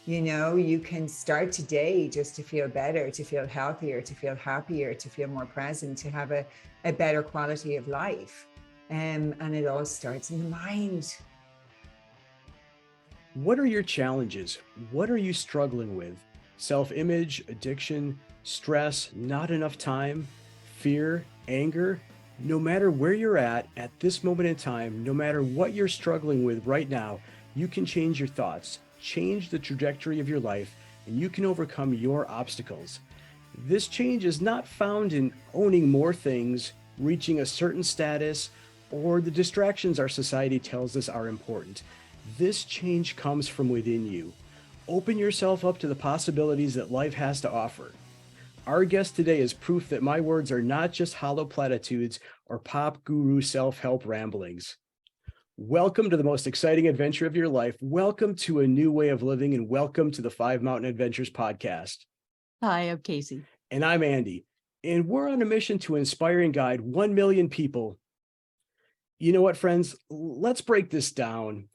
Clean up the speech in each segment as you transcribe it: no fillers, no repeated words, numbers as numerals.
You can start today just to feel better, to feel healthier, to feel happier, to feel more present, to have a better quality of life. And it all starts in the mind. What are your challenges? What are you struggling with? Self-image, addiction, stress, not enough time, fear, anger? No matter where you're at this moment in time, no matter what you're struggling with right now, you can change your thoughts, change the trajectory of your life, and you can overcome your obstacles. This change is not found in owning more things, reaching a certain status, or the distractions our society tells us are important. This change comes from within you. Open yourself up to the possibilities that life has to offer. Our guest today is proof that my words are not just hollow platitudes or pop guru self-help ramblings. Welcome to the most exciting adventure of your life. Welcome to a new way of living, and welcome to the 5 Mountain Adventures podcast. Hi, I'm Casey. And I'm Andy. And we're on a mission to inspire and guide 1 million people. You know what, friends? Let's break this down.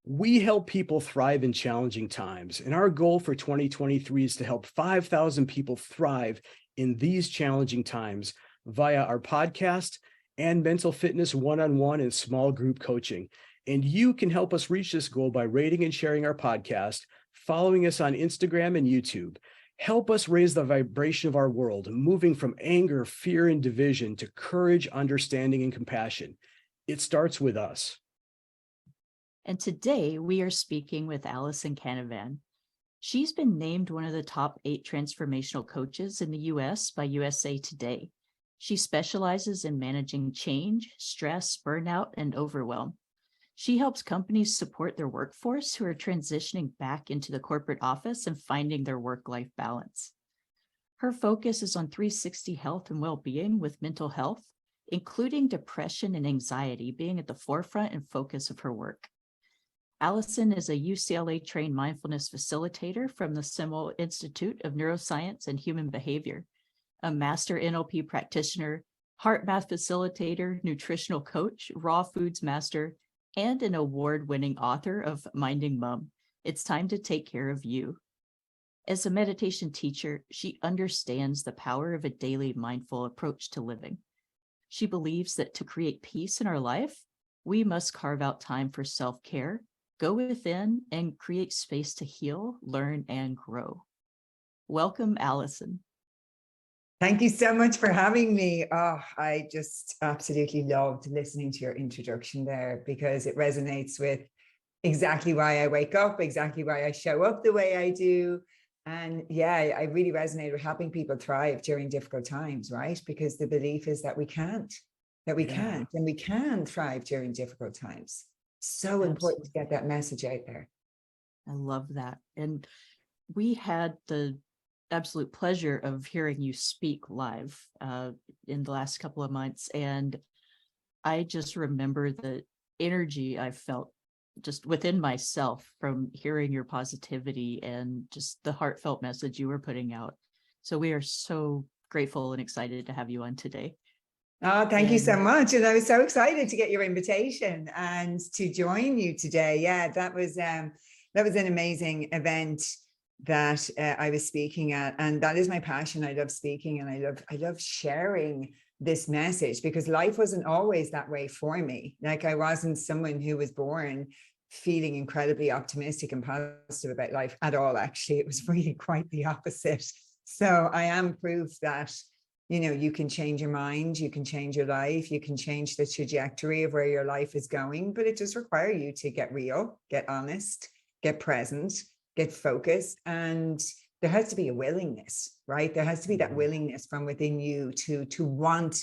We help people thrive in challenging times, and our goal for 2023 is to help 5,000 people thrive in these challenging times via our podcast and mental fitness one-on-one and small group coaching. And you can help us reach this goal by rating and sharing our podcast, following us on Instagram and YouTube. Help us raise the vibration of our world, moving from anger, fear, and division to courage, understanding, and compassion. It starts with us. And today we are speaking with Alison Canavan. She's been named one of the top 8 transformational coaches in the US by USA Today. She specializes in managing change, stress, burnout, and overwhelm. She helps companies support their workforce who are transitioning back into the corporate office and finding their work-life balance. Her focus is on 360 health and well-being with mental health, including depression and anxiety being at the forefront and focus of her work. Alison is a UCLA-trained mindfulness facilitator from the Semel Institute of Neuroscience and Human Behavior, a master NLP practitioner, heart math facilitator, nutritional coach, raw foods master, and an award-winning author of Minding Mum, It's Time to Take Care of You. As a meditation teacher, she understands the power of a daily mindful approach to living. She believes that to create peace in our life, we must carve out time for self-care, go within, and create space to heal, learn, and grow. Welcome, Alison. Thank you so much for having me. Oh, I just absolutely loved listening to your introduction there because it resonates with exactly why I wake up, exactly why I show up the way I do. And yeah, I really resonate with helping people thrive during difficult times, right? Because the belief is that we can't, and we can thrive during difficult times. So important to get that message out there. I love that. And we had the absolute pleasure of hearing you speak live in the last couple of months. And I just remember the energy I felt just within myself from hearing your positivity and just the heartfelt message you were putting out. So we are so grateful and excited to have you on today. Oh, thank you so much. And I was so excited to get your invitation and to join you today. Yeah, that was an amazing event that I was speaking at. And that is my passion. I love speaking and I love sharing this message because life wasn't always that way for me. Like I wasn't someone who was born feeling incredibly optimistic and positive about life at all. Actually, it was really quite the opposite. So I am proof that you can change your mind, you can change your life, you can change the trajectory of where your life is going, but it does require you to get real, get honest, get present, get focused. And there has to be a willingness, right? There has to be that willingness from within you to want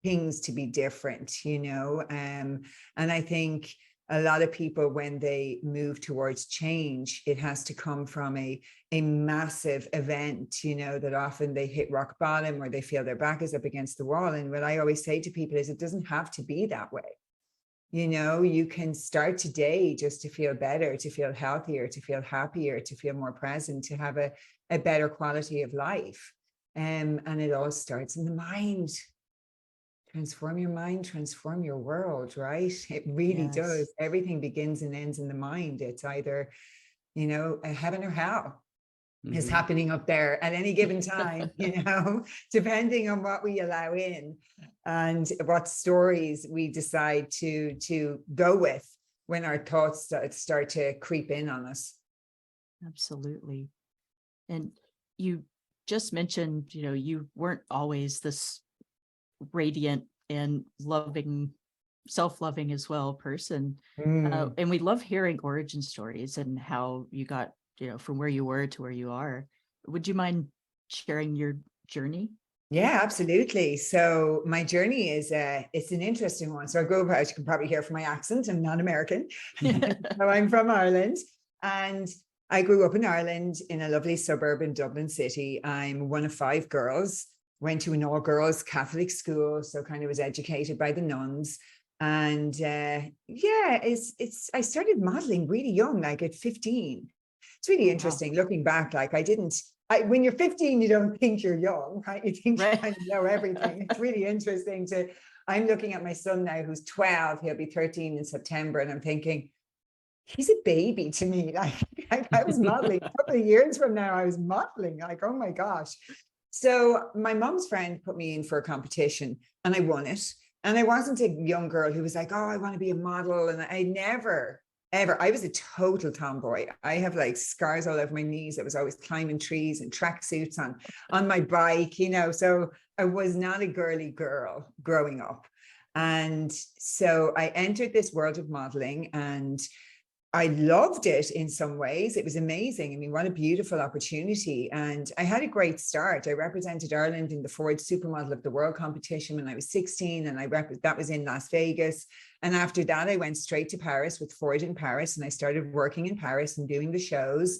things to be different, and I think a lot of people, when they move towards change, it has to come from a massive event, that often they hit rock bottom or they feel their back is up against the wall. And what I always say to people is it doesn't have to be that way. You can start today just to feel better, to feel healthier, to feel happier, to feel more present, to have a better quality of life. And it all starts in the mind. Transform your mind, transform your world, right? It really does. Everything begins and ends in the mind. It's either, heaven or hell is Mhm. happening up there at any given time, depending on what we allow in and what stories we decide to go with when our thoughts start to creep in on us. Absolutely. And you just mentioned, you weren't always this radiant and loving, self-loving as well person. And we love hearing origin stories and how you got, from where you were to where you are. Would you mind sharing your journey? Yeah, absolutely. So my journey is it's an interesting one. So I grew up, as you can probably hear from my accent, I'm not American. So I'm from Ireland, and I grew up in Ireland in a lovely suburb in Dublin City. I'm one of 5 girls, went to an all-girls Catholic school, so kind of was educated by the nuns. And I started modeling really young, like at 15. It's really Wow. interesting looking back. Like when you're 15, you don't think you're young, right? You think Right. you kind of know everything. It's really interesting I'm looking at my son now who's 12, he'll be 13 in September, and I'm thinking, he's a baby to me. Like I was modeling a couple of years from now, I was modeling, like, oh my gosh. So my mom's friend put me in for a competition and I won it. And I wasn't a young girl who was like, oh, I want to be a model. And I never, ever, I was a total tomboy. I have like scars all over my knees. I was always climbing trees and tracksuits on my bike, so I was not a girly girl growing up. And so I entered this world of modeling and I loved it in some ways. It was amazing. I mean, what a beautiful opportunity. And I had a great start. I represented Ireland in the Ford Supermodel of the World competition when I was 16, and that was in Las Vegas. And after that, I went straight to Paris with Ford in Paris, and I started working in Paris and doing the shows.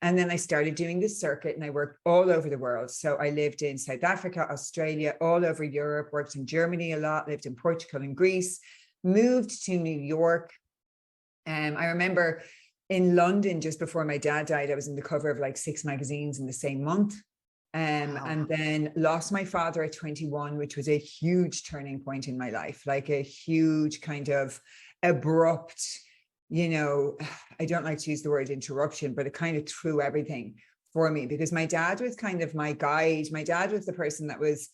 And then I started doing the circuit, and I worked all over the world. So I lived in South Africa, Australia, all over Europe, worked in Germany a lot, lived in Portugal and Greece, moved to New York. I remember in London, just before my dad died, I was in the cover of like 6 magazines in the same month. Wow. And then lost my father at 21, which was a huge turning point in my life, like a huge kind of abrupt, I don't like to use the word interruption, but it kind of threw everything for me because my dad was kind of my guide. My dad was the person that was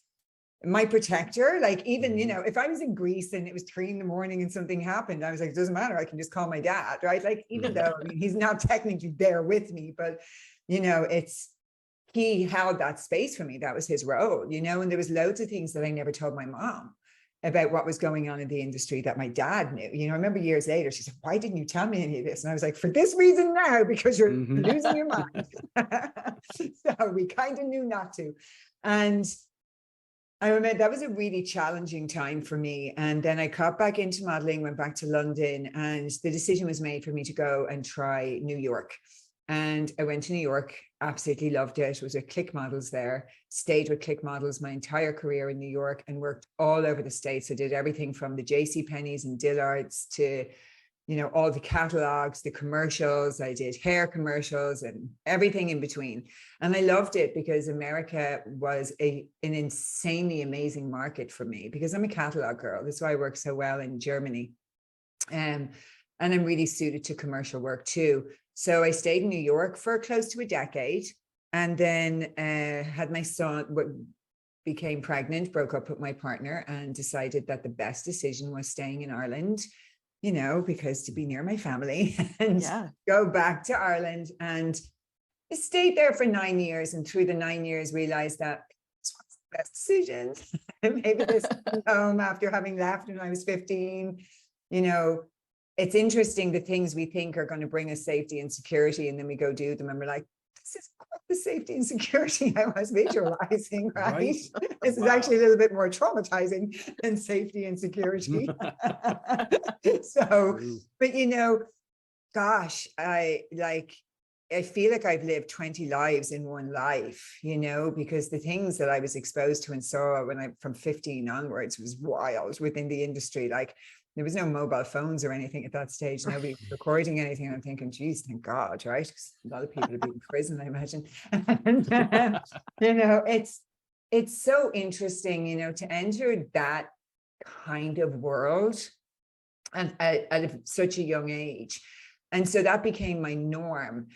my protector. Like even, if I was in Greece and it was 3 a.m. and something happened, I was like, it doesn't matter. I can just call my dad, right? Like, even though, I mean, he's not technically there with me, but, he held that space for me. That was his role, and there was loads of things that I never told my mom about what was going on in the industry that my dad knew. I remember years later, she said, why didn't you tell me any of this? And I was like, for this reason now, because you're losing your mind. So we kind of knew not to. And I remember that was a really challenging time for me. And then I got back into modeling, went back to London, and the decision was made for me to go and try New York. And I went to New York, absolutely loved it. Was with Click Models there, stayed with Click Models my entire career in New York and worked all over the States. I did everything from the JCPenney's and Dillard's to, all the catalogs, the commercials. I did hair commercials and everything in between. And I loved it because America was an insanely amazing market for me because I'm a catalog girl. That's why I work so well in Germany. And I'm really suited to commercial work too. So I stayed in New York for close to a decade and then had my son, became pregnant, broke up with my partner and decided that the best decision was staying in Ireland, because to be near my family and go back to Ireland. And I stayed there for 9 years, and through the 9 years realized that this was the best decision. Maybe this home after having left when I was 15, it's interesting the things we think are going to bring us safety and security, and then we go do them and we're like, this is quite the safety and security I was visualizing, right? This is actually a little bit more traumatizing than safety and security. So, but gosh, I feel like I've lived 20 lives in one life, because the things that I was exposed to and saw from 15 onwards was wild within the industry. Like, there was no mobile phones or anything at that stage. Nobody was recording anything. I'm thinking, geez, thank God, right? A lot of people would be in prison, I imagine. And, it's so interesting, to enter that kind of world and at such a young age. And so that became my norm.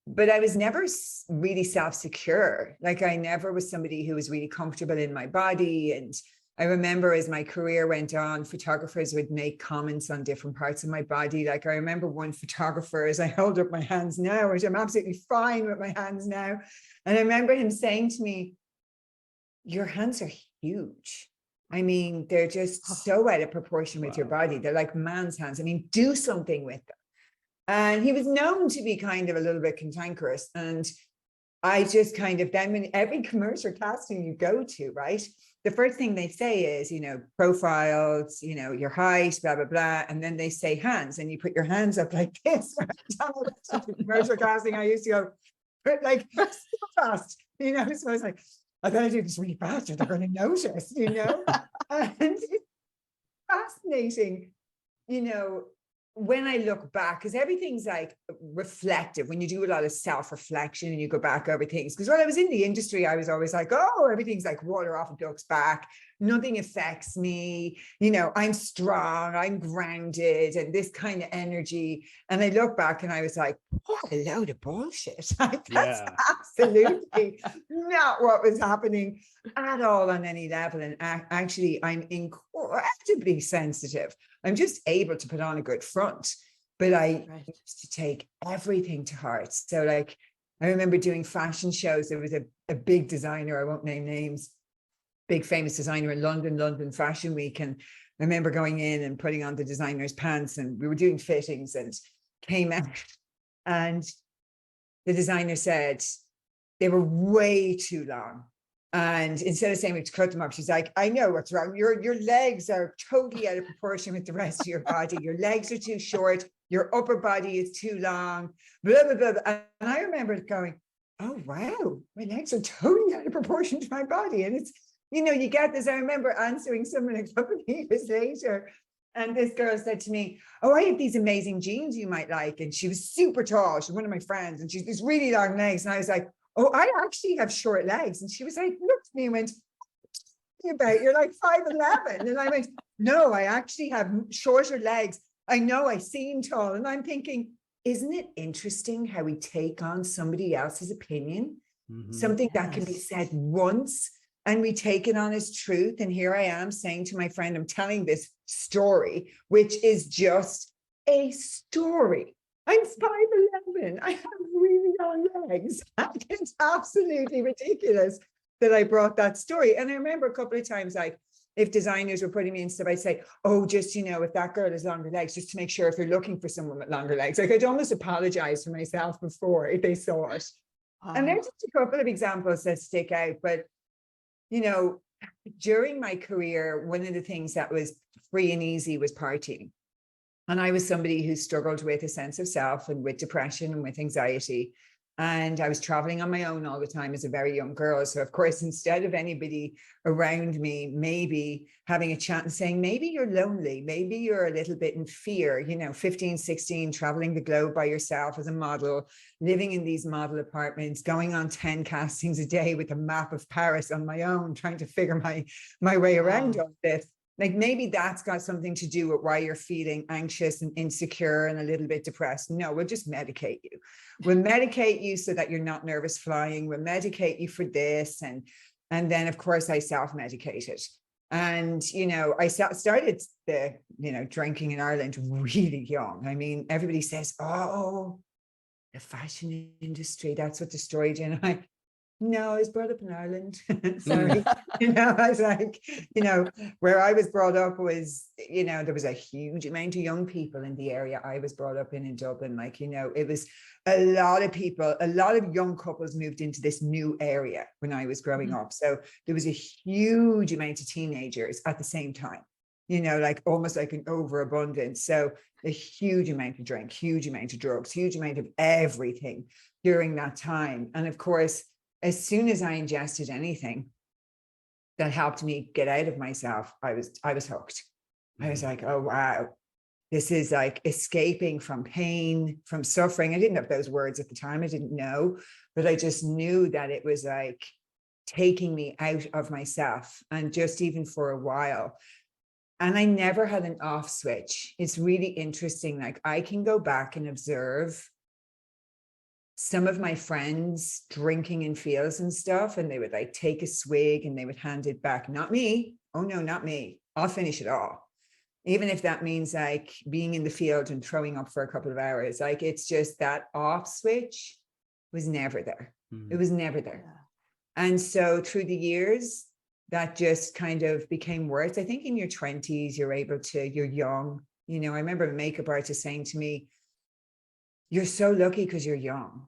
But I was never really self-secure. Like I never was somebody who was really comfortable in my body. And I remember as my career went on, photographers would make comments on different parts of my body. Like I remember one photographer, as I hold up my hands now, which I'm absolutely fine with my hands now. And I remember him saying to me, your hands are huge. I mean, they're just so out of proportion with your body. They're like man's hands. I mean, do something with them. And he was known to be kind of a little bit cantankerous. And I just kind of, then when every commercial casting you go to, right, the first thing they say is, profiles, your height, blah, blah, blah. And then they say hands, and you put your hands up like this. Commercial casting, I used to go, like, so fast, so I was like, I gotta do this really fast or they're going to notice, and it's fascinating, when I look back, because everything's like reflective when you do a lot of self-reflection and you go back over things. Because when I was in the industry, I was always like, oh, everything's like water off a duck's back. Nothing affects me. I'm strong, I'm grounded, and this kind of energy. And I look back and I was like, what a load of bullshit. Like, that's absolutely not what was happening at all on any level. And actually, I'm incredibly sensitive. I'm just able to put on a good front, but I used to take everything to heart. So like, I remember doing fashion shows. There was a big designer, I won't name names, big famous designer in London Fashion Week. And I remember going in and putting on the designer's pants, and we were doing fittings, and came out, and the designer said they were way too long. And instead of saying we have to cut them up, she's like, I know what's wrong. Your legs are totally out of proportion with the rest of your body. Your legs are too short. Your upper body is too long, blah, blah, blah. And I remember going, oh, wow, my legs are totally out of proportion to my body. And it's, you get this. I remember answering someone a couple of years later, and this girl said to me, oh, I have these amazing jeans you might like. And she was super tall. She's one of my friends, and she's these really long legs. And I was like, oh, I actually have short legs. And she was like, looked at me and went, about, you're like 5'11". And I went, no, I actually have shorter legs. I know, I seem tall. And I'm thinking, isn't it interesting how we take on somebody else's opinion? Something that can be said once, and we take it on as truth. And here I am saying to my friend, I'm telling this story, which is just a story. I'm 5'11". I have really long legs. It's absolutely ridiculous that I brought that story. And I remember a couple of times, like, if designers were putting me in stuff, I'd say, oh, just, if that girl has longer legs, just to make sure if you're looking for someone with longer legs. Like, I'd almost apologize for myself before if they saw it. And there's just a couple of examples that stick out. But, during my career, one of the things that was free and easy was partying. And I was somebody who struggled with a sense of self and with depression and with anxiety. And I was traveling on my own all the time as a very young girl. So of course, instead of anybody around me, maybe having a chat and saying, maybe you're lonely, maybe you're a little bit in fear, 15, 16, traveling the globe by yourself as a model, living in these model apartments, going on 10 castings a day with a map of Paris on my own, trying to figure my way around all this. Like, maybe that's got something to do with why you're feeling anxious and insecure and a little bit depressed. No, we'll just medicate you. We'll medicate you so that you're not nervous flying. We'll medicate you for this. And then, of course, I self-medicated. And, I started the, drinking in Ireland really young. I mean, everybody says, oh, the fashion industry, that's what destroyed you. And no, I was brought up in Ireland. Sorry. I was like, where I was brought up was, there was a huge amount of young people in the area I was brought up in Dublin. Like, it was a lot of people, a lot of young couples moved into this new area when I was growing up. So there was a huge amount of teenagers at the same time, like almost like an overabundance. So a huge amount of drink, huge amount of drugs, huge amount of everything during that time. And of course, as soon as I ingested anything that helped me get out of myself, I was hooked. I was like, oh, wow, this is like escaping from pain, from suffering. I didn't have those words at the time. I didn't know, but I just knew that it was like taking me out of myself. And just even for a while, And I never had an off switch. It's really interesting. Like I can go back and observe some of my friends drinking in fields and stuff, and they would like take a swig and they would hand it back. Not me. Oh no, not me. I'll finish it all. Even if that means like being in the field and throwing up for a couple of hours. Like it's just that off switch was never there. It was never there. Yeah. And so through the years, that just kind of became worse. I think in your 20s, you're young. You know, I remember a makeup artist saying to me, you're so lucky because you're young.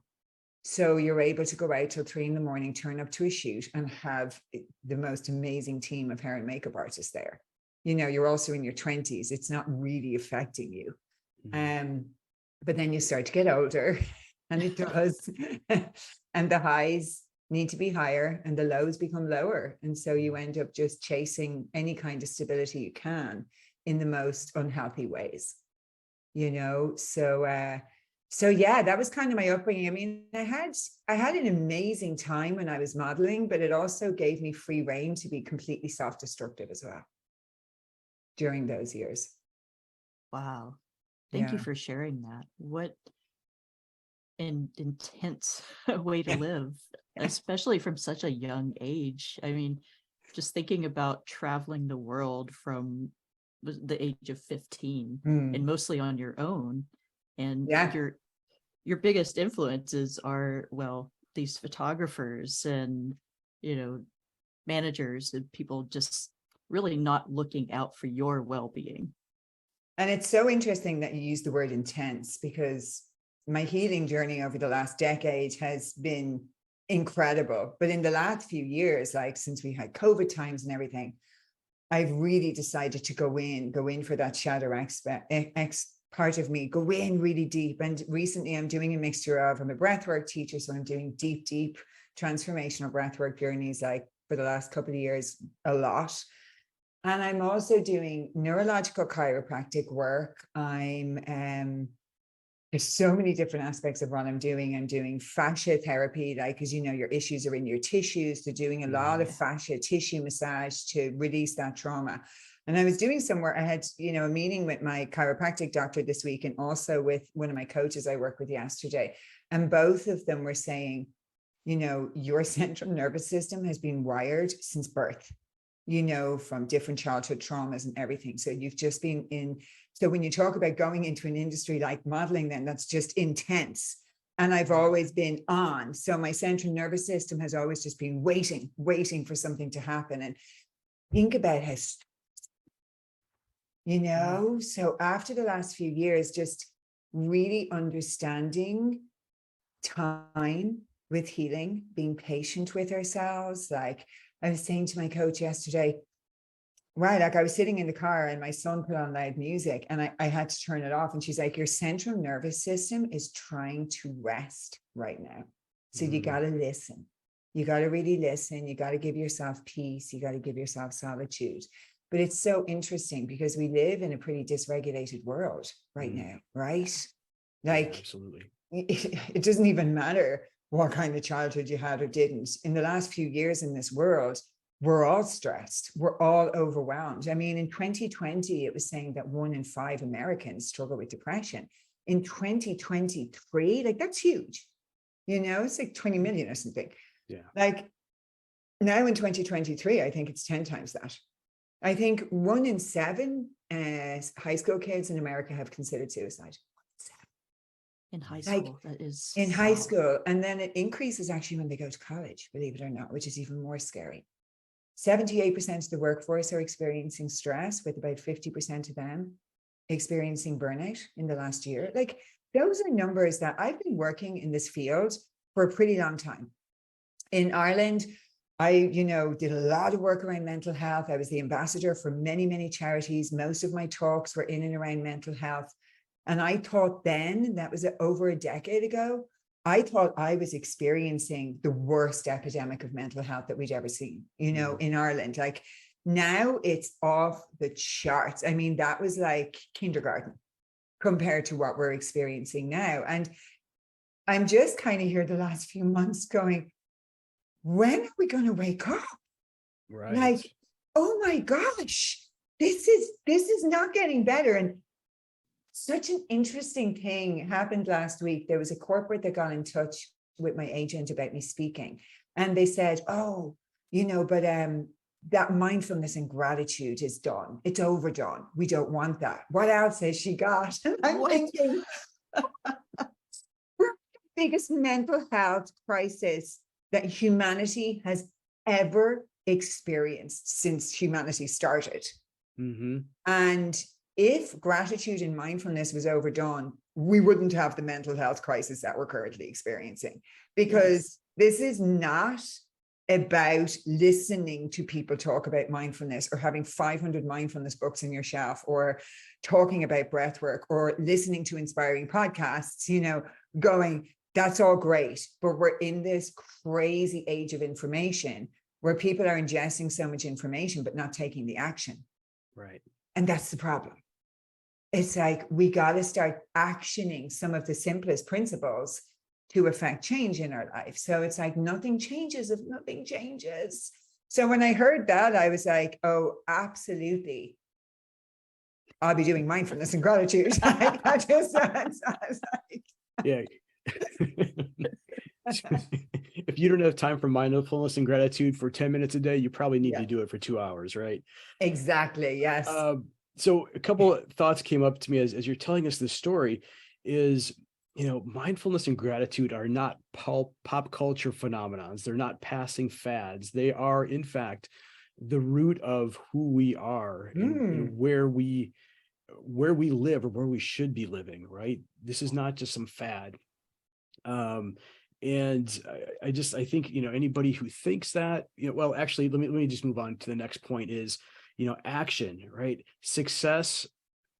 So you're able to go out till 3 a.m, turn up to a shoot and have the most amazing team of hair and makeup artists there. You know, you're also in your 20s. It's not really affecting you. But then you start to get older and it does. And the highs need to be higher and the lows become lower. And so you end up just chasing any kind of stability you can in the most unhealthy ways, you know? So yeah, that was kind of my upbringing. I mean, I had an amazing time when I was modeling, but it also gave me free rein to be completely self-destructive as well during those years. Wow. Thank you Yeah. for sharing that. What an intense way to live, especially from such a young age. I mean, just thinking about traveling the world from the age of 15 and mostly on your own. And Yeah. your biggest influences are, well, these photographers and, you know, managers and people just really not looking out for your well-being. And it's so interesting that you use the word intense, because my healing journey over the last decade has been incredible. But in the last few years, like since we had COVID times and everything, I've really decided to go in for that shadow part of me, go in really deep. And recently I'm doing a mixture of, I'm a breathwork teacher, so I'm doing deep transformational breathwork journeys, like for the last couple of years, a lot. And I'm also doing neurological chiropractic work. There's so many different aspects of what I'm doing. I'm doing fascia therapy, like, because, you know, your issues are in your tissues. They're doing a lot of fascia tissue massage to release that trauma. And I was doing somewhere, I had, you know, a meeting with my chiropractic doctor this week and also with one of my coaches I work with yesterday. And both of them were saying, you know, your central nervous system has been wired since birth, you know, from different childhood traumas and everything. So you've just been in. So when you talk about going into an industry like modeling, then that's just intense. And I've always been on. So my central nervous system has always just been waiting for something to happen. And think about how, you know, so after the last few years, just really understanding time with healing, being patient with ourselves. Like I was saying to my coach yesterday, right, like I was sitting in the car and my son put on loud music and I had to turn it off. And she's like, your central nervous system is trying to rest right now. So you got to listen. You got to really listen. You got to give yourself peace. You got to give yourself solitude. But it's so interesting because we live in a pretty dysregulated world right now, right? Like, yeah, absolutely. It doesn't even matter what kind of childhood you had or didn't. In the last few years in this world, we're all stressed. We're all overwhelmed. I mean, in 2020, it was saying that 1 in 5 Americans struggle with depression. In 2023, like that's huge. You know, it's like 20 million or something. Yeah. Like now in 2023, I think it's 10 times that. I think 1 in 7 high school kids in America have considered suicide. In high school, that is in high school. And then it increases actually when they go to college, believe it or not, which is even more scary. 78% of the workforce are experiencing stress, with about 50% of them experiencing burnout in the last year. Like those are numbers that I've been working in this field for a pretty long time. In Ireland, I, you know, did a lot of work around mental health. I was the ambassador for many charities. Most of my talks were in and around mental health. And I thought then, that was over a decade ago, I thought I was experiencing the worst epidemic of mental health that we'd ever seen, you know, in Ireland. Like now it's off the charts. I mean, that was like kindergarten compared to what we're experiencing now. And I'm just kind of here the last few months going, when are we going to wake up? Right. Like, oh my gosh, this is not getting better. And such an interesting thing happened last week. There was a corporate that got in touch with my agent about me speaking. And they said, oh, but that mindfulness and gratitude is done. It's overdone. We don't want that. What else has she got? And I'm thinking, we're the biggest mental health crisis that humanity has ever experienced since humanity started. Mm-hmm. And if gratitude and mindfulness was overdone, we wouldn't have the mental health crisis that we're currently experiencing, because this is not about listening to people talk about mindfulness or having 500 mindfulness books on your shelf or talking about breath work or listening to inspiring podcasts, going, that's all great. But we're in this crazy age of information where people are ingesting so much information, but not taking the action. Right. And that's the problem. It's like, we got to start actioning some of the simplest principles to affect change in our life. So it's like, nothing changes if nothing changes. So when I heard that, I was like, oh, absolutely. I'll be doing mindfulness and gratitude. I was like, yeah. If you don't have time for mindfulness and gratitude for 10 minutes a day, you probably need to do it for 2 hours, right? Exactly. Yes. So a couple of thoughts came up to me as you're telling us this story is, mindfulness and gratitude are not pop culture phenomenons. They're not passing fads. They are, in fact, the root of who we are and where we live or where we should be living, right? This is not just some fad. And I think, anybody who thinks that, well, actually, let me just move on to the next point is, action, right? Success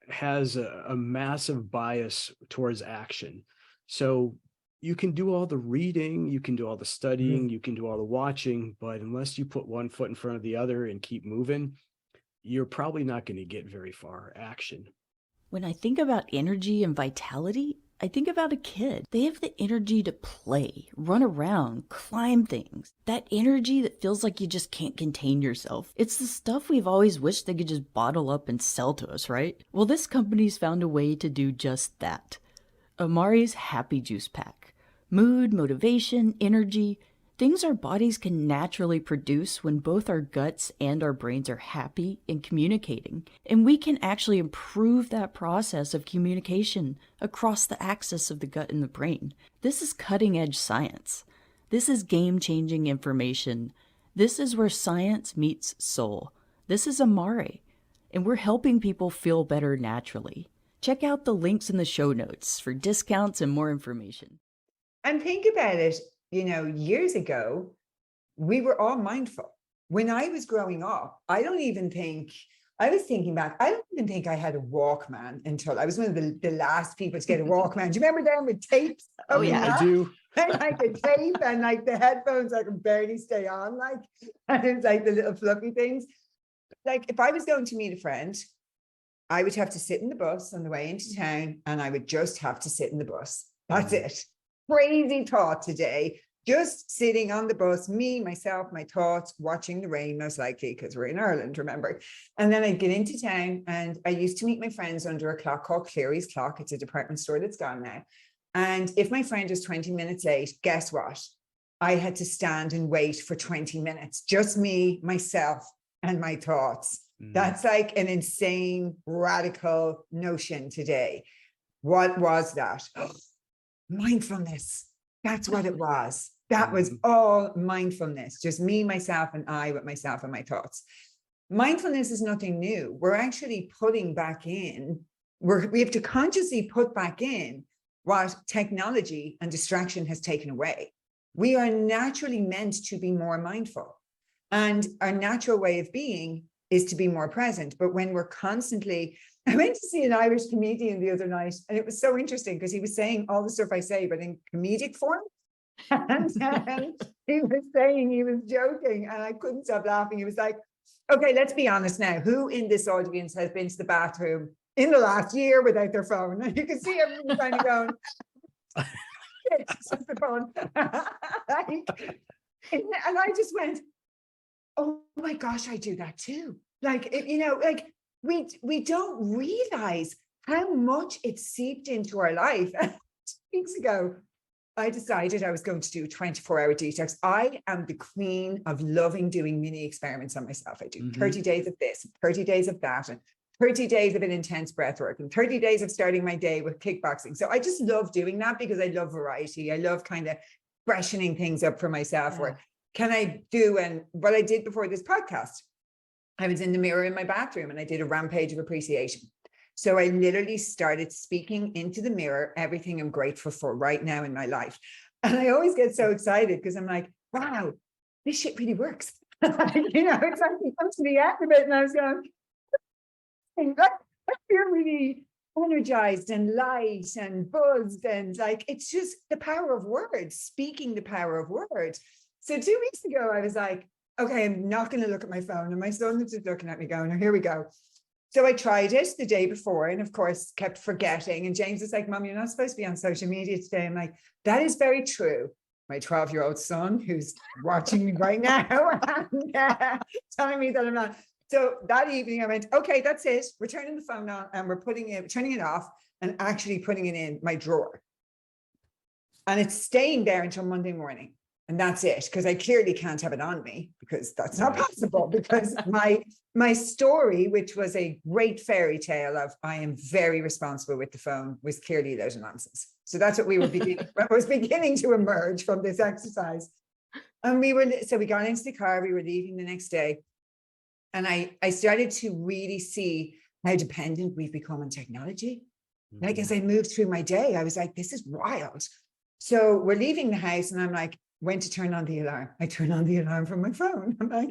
has a massive bias towards action. So you can do all the reading, you can do all the studying, you can do all the watching, but unless you put one foot in front of the other and keep moving, you're probably not going to get very far. Action. When I think about energy and vitality, I think about a kid. They have the energy to play, run around, climb things. That energy that feels like you just can't contain yourself. It's the stuff we've always wished they could just bottle up and sell to us, right? Well, this company's found a way to do just that. Amari's Happy Juice Pack. Mood, motivation, energy, things our bodies can naturally produce when both our guts and our brains are happy and communicating. And we can actually improve that process of communication across the axis of the gut and the brain. This is cutting-edge science. This is game-changing information. This is where science meets soul. This is Amari, and we're helping people feel better naturally. Check out the links in the show notes for discounts and more information. And think about it, years ago, we were all mindful. When I was growing up, I was thinking back, I don't even think I had a Walkman until I was one of the last people to get a Walkman. Do you remember them with tapes? Oh, yeah. I do. And like the tape and like the headphones, I could barely stay on, and it's like the little fluffy things. Like if I was going to meet a friend, I would have to sit in the bus on the way into town, and I would just have to sit in the bus. That's it. Crazy thought today. Just sitting on the bus, me, myself, my thoughts, watching the rain, most likely, because we're in Ireland, remember? And then I'd get into town, and I used to meet my friends under a clock called Cleary's Clock. It's a department store that's gone now. And if my friend was 20 minutes late, guess what? I had to stand and wait for 20 minutes. Just me, myself, and my thoughts. That's like an insane, radical notion today. What was that? Mindfulness. That's what it was. That was all mindfulness. Just me, myself, and I with myself and my thoughts. Mindfulness is nothing new. We're actually putting back in, we have to consciously put back in what technology and distraction has taken away. We are naturally meant to be more mindful. And our natural way of being is to be more present. But when we're constantly, I went to see an Irish comedian the other night, and it was so interesting because he was saying all the stuff I say, but in comedic form. And he was saying, he was joking, and I couldn't stop laughing. He was like, okay, let's be honest now. Who in this audience has been to the bathroom in the last year without their phone? And you can see everyone kind of going, it's just the phone. And I just went, oh my gosh, I do that too. Like, we don't realize how much it seeped into our life. 2 weeks ago, I decided I was going to do a 24-hour detox. I am the queen of loving doing mini experiments on myself. I do 30 days of this, 30 days of that, and 30 days of an intense breath work, and 30 days of starting my day with kickboxing. So I just love doing that because I love variety. I love kind of freshening things up for myself. Or can I do, and what I did before this podcast, I was in the mirror in my bathroom and I did a rampage of appreciation. So I literally started speaking into the mirror everything I'm grateful for right now in my life. And I always get so excited because I'm like, wow, this shit really works. It's like it comes to the end of it and I was going, I feel really energized and light and buzzed. And like, it's just the power of words, speaking the power of words. So 2 weeks ago, I was like, okay, I'm not going to look at my phone. And my son was just looking at me going, oh, here we go. So I tried it the day before and of course kept forgetting. And James was like, Mom, you're not supposed to be on social media today. I'm like, that is very true. My 12-year-old son who's watching me right now and telling me that I'm not. So that evening I went, okay, that's it. We're turning the phone on and we're turning it off and actually putting it in my drawer. And it's staying there until Monday morning. And that's it, because I clearly can't have it on me because that's not possible. Because my story, which was a great fairy tale of I am very responsible with the phone, was clearly a load of nonsense. So that's what we were beginning to emerge from this exercise. And we got into the car, we were leaving the next day. And I started to really see how dependent we've become on technology. Like as I moved through my day, I was like, this is wild. So we're leaving the house and I'm like, when to turn on the alarm. I turn on the alarm from my phone. I'm like,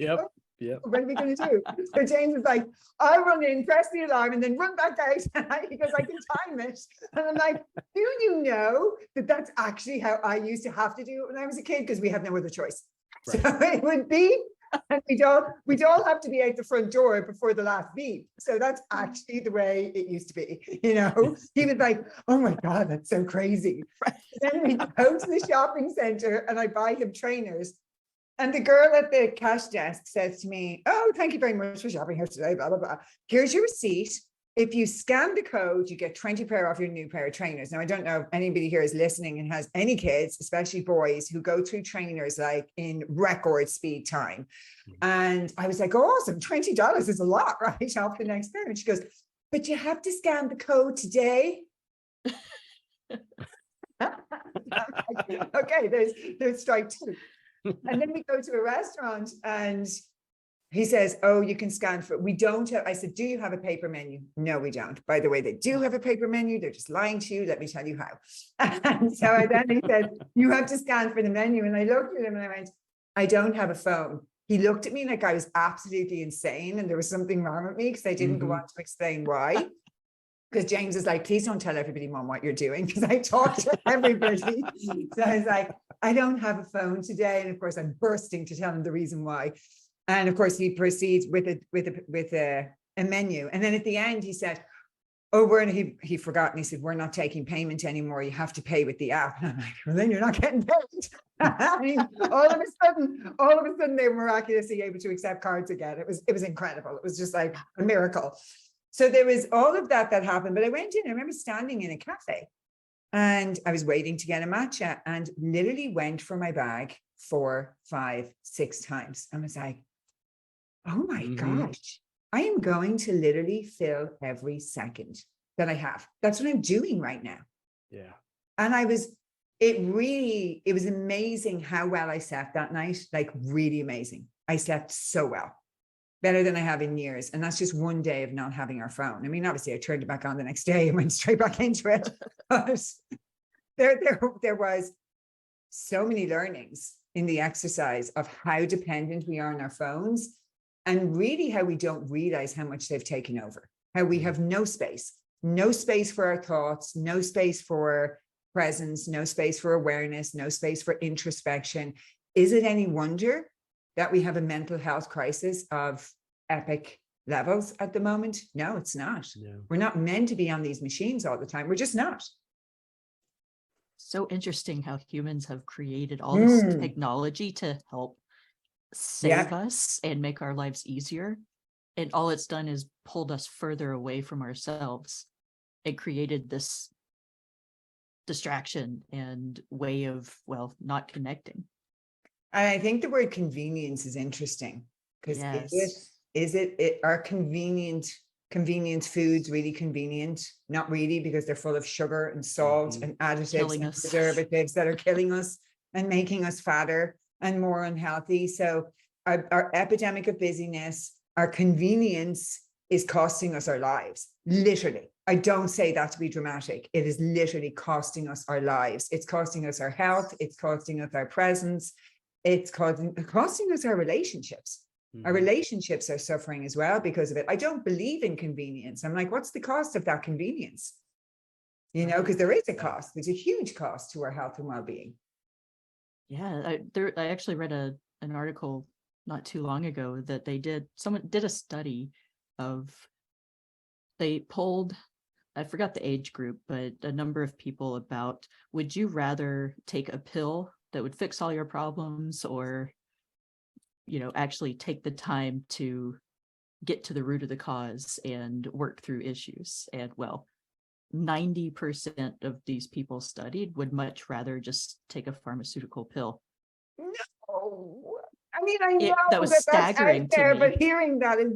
Yep. What are we going to do? So James is like, I'll run in, press the alarm, and then run back out because I can time it. And I'm like, do you know that that's actually how I used to have to do it when I was a kid? Because we had no other choice. Right. So it would be, and we'd all have to be out the front door before the last beep. So that's actually the way it used to be. He was like, oh my God, that's so crazy. Then we go to the shopping center and I buy him trainers. And the girl at the cash desk says to me, oh, thank you very much for shopping here today, blah, blah, blah. Here's your receipt. If you scan the code, you get 20% off your new pair of trainers. Now, I don't know if anybody here is listening and has any kids, especially boys, who go through trainers like in record speed time. And I was like, oh, awesome, $20 is a lot, right? Off the next pair. And she goes, but you have to scan the code today. Okay, there's strike two. And then we go to a restaurant and he says, oh, you can scan for it. We don't have, I said, do you have a paper menu? No, we don't. By the way, they do have a paper menu. They're just lying to you. Let me tell you how. And so then he said, you have to scan for the menu. And I looked at him and I went, I don't have a phone. He looked at me like I was absolutely insane and there was something wrong with me because I didn't go on to explain why. Because James is like, please don't tell everybody, Mom, what you're doing, because I talk to everybody. So I was like, I don't have a phone today. And of course, I'm bursting to tell him the reason why. And of course, he proceeds with a menu. And then at the end, he said, oh, he forgot. And he said, we're not taking payment anymore. You have to pay with the app. And I'm like, well, then you're not getting paid. I mean, all of a sudden, they were miraculously able to accept cards again. It was incredible. It was just like a miracle. So there was all of that happened. But I went in, I remember standing in a cafe and I was waiting to get a matcha and literally went for my bag 4, 5, 6 times. I was like, oh my gosh, I am going to literally fill every second that I have. That's what I'm doing right now. Yeah. And it was amazing how well I slept that night, like really amazing. I slept so well, better than I have in years. And that's just one day of not having our phone. I mean, obviously I turned it back on the next day and went straight back into it. But there was so many learnings in the exercise of how dependent we are on our phones and really how we don't realize how much they've taken over, how we have no space for our thoughts, no space for presence, no space for awareness, no space for introspection. Is it any wonder that we have a mental health crisis of epic levels at the moment? No, it's not. No. We're not meant to be on these machines all the time. We're just not. So interesting how humans have created all this technology to help save us and make our lives easier. And all it's done is pulled us further away from ourselves. It created this distraction and way of, well, not connecting. And I think the word convenience is interesting, because Yes. are convenient foods really convenient? Not really, because they're full of sugar and salt and additives Killing and us. preservatives that are killing us and making us fatter and more unhealthy. So our epidemic of busyness, our convenience is costing us our lives, literally. I don't say that to be dramatic. It is literally costing us our lives. It's costing us our health. It's costing us our presence. It's costing us our relationships. Our relationships are suffering as well because of it. I don't believe in convenience. I'm like, what's the cost of that convenience? You know, because there is a cost. There's a huge cost to our health and well-being. Yeah, I actually read an article not too long ago that someone did a study of, they polled, I forgot the age group, but a number of people about, would you rather take a pill that would fix all your problems, or, actually take the time to get to the root of the cause and work through issues? And well, 90% of these people studied would much rather just take a pharmaceutical pill. No, I mean, I know That was that's staggering out there, to me. but hearing that is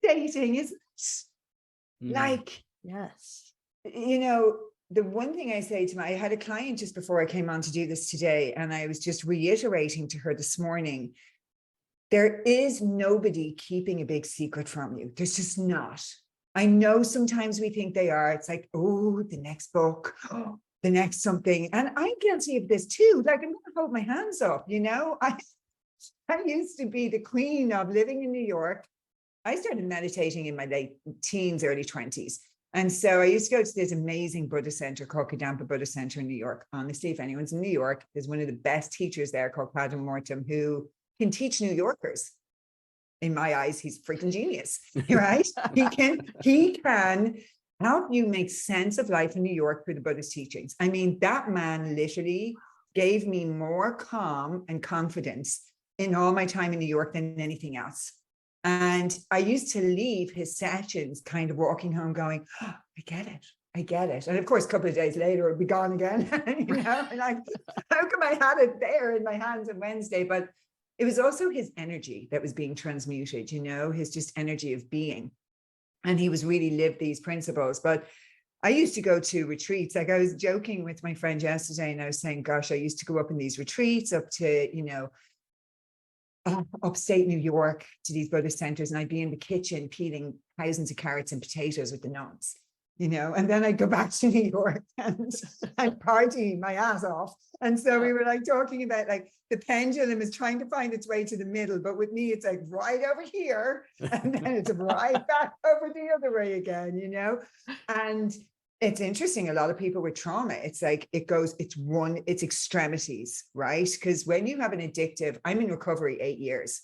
dating, isn't it? Like, yes. The one thing I say to I had a client just before I came on to do this today, and I was just reiterating to her this morning, there is nobody keeping a big secret from you. There's just not. I know sometimes we think they are. It's like, oh, the next book, oh, the next something. And I'm guilty of this too. Like, I'm going to hold my hands up, I used to be the queen of living in New York. I started meditating in my late teens, early 20s. And so I used to go to this amazing Buddhist center called Canavan Buddhist Center in New York. Honestly, if anyone's in New York, there's one of the best teachers there called Canavan Morton, who can teach New Yorkers. In my eyes, he's freaking genius, right? he can help you make sense of life in New York through the Buddhist teachings. I mean, that man literally gave me more calm and confidence in all my time in New York than anything else. And I used to leave his sessions kind of walking home going, oh, I get it. And of course, a couple of days later, it'd be gone again, and like, how come I had it there in my hands on Wednesday? But it was also his energy that was being transmuted, his just energy of being. And he was really lived these principles. But I used to go to retreats. Like, I was joking with my friend yesterday, and I was saying, gosh, I used to go up in these retreats up to, upstate New York, to these Buddhist centers, and I'd be in the kitchen peeling thousands of carrots and potatoes with the nuns, and then I'd go back to New York and I'd party my ass off. And so we were like talking about, like, the pendulum is trying to find its way to the middle, but with me, it's like right over here, and then it's right back over the other way again, And it's interesting, a lot of people with trauma, it's like it's extremities, right? Because when you have an addictive, I'm in recovery 8 years.